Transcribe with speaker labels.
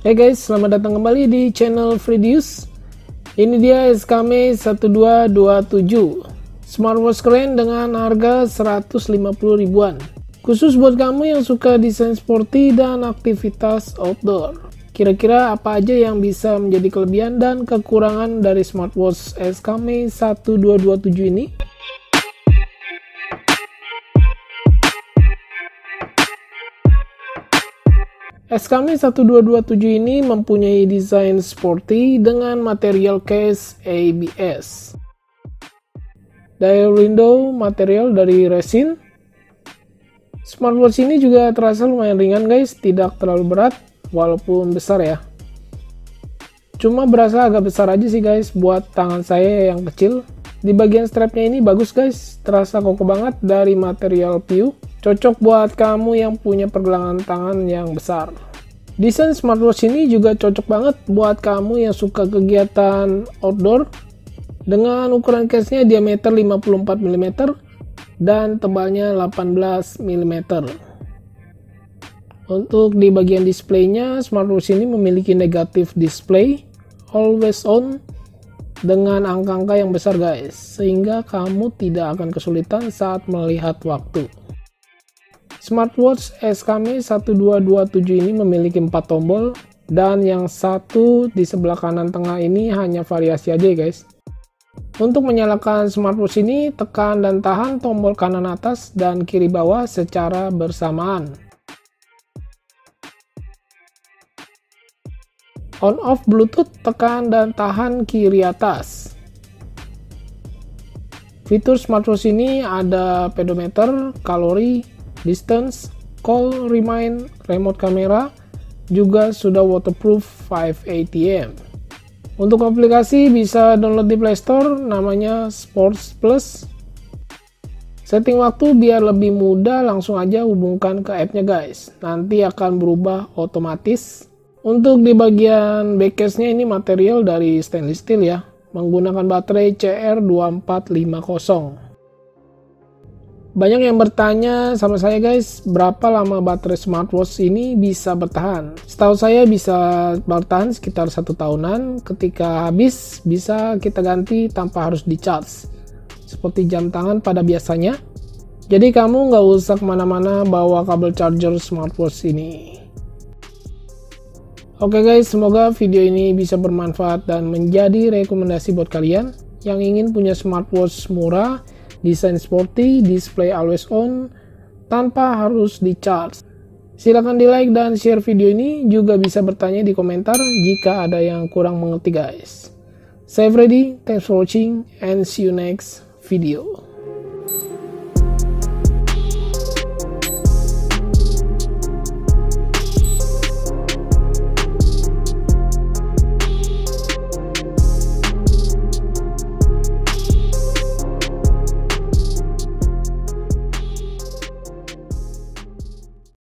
Speaker 1: Hey guys, selamat datang kembali di channel Fredius. Ini dia SKME 1227, smartwatch keren dengan harga 150 ribuan. Khusus buat kamu yang suka desain sporty dan aktivitas outdoor. Kira-kira apa aja yang bisa menjadi kelebihan dan kekurangan dari smartwatch SKME 1227 ini? SKME 1227 ini mempunyai desain sporty dengan material case ABS. Dial window material dari resin. Smartwatch ini juga terasa lumayan ringan guys, tidak terlalu berat walaupun besar ya. Cuma berasa agak besar aja sih guys buat tangan saya yang kecil. Di bagian strapnya ini bagus guys, terasa kokoh banget dari material PU. Cocok buat kamu yang punya pergelangan tangan yang besar. Desain smartwatch ini juga cocok banget buat kamu yang suka kegiatan outdoor. Dengan ukuran case-nya diameter 54 mm dan tebalnya 18 mm. Untuk di bagian displaynya, smartwatch ini memiliki negatif display, always on, dengan angka-angka yang besar guys, sehingga kamu tidak akan kesulitan saat melihat waktu. Smartwatch SKME 1227 ini memiliki 4 tombol, dan yang satu di sebelah kanan tengah ini hanya variasi aja guys. Untuk menyalakan smartwatch ini, tekan dan tahan tombol kanan atas dan kiri bawah secara bersamaan. On off Bluetooth, tekan dan tahan kiri atas. Fitur smartwatch ini ada pedometer, kalori, distance, call, remind, remote kamera, juga sudah waterproof 5 ATM. Untuk aplikasi bisa download di Play Store, namanya Sports Plus. Setting waktu biar lebih mudah, langsung aja hubungkan ke app-nya guys. Nanti akan berubah otomatis. Untuk di bagian backcase-nya ini material dari stainless steel ya, menggunakan baterai CR2450. Banyak yang bertanya sama saya guys, berapa lama baterai smartwatch ini bisa bertahan? Setahu saya bisa bertahan sekitar 1 tahunan. Ketika habis bisa kita ganti tanpa harus di charge, seperti jam tangan pada biasanya. Jadi kamu nggak usah kemana-mana bawa kabel charger smartwatch ini. Oke guys, semoga video ini bisa bermanfaat dan menjadi rekomendasi buat kalian yang ingin punya smartwatch murah, desain sporty, display always on, tanpa harus di charge. Silahkan di like dan share video ini, juga bisa bertanya di komentar jika ada yang kurang mengerti guys. Saya Freddy, thanks for watching and see you next video.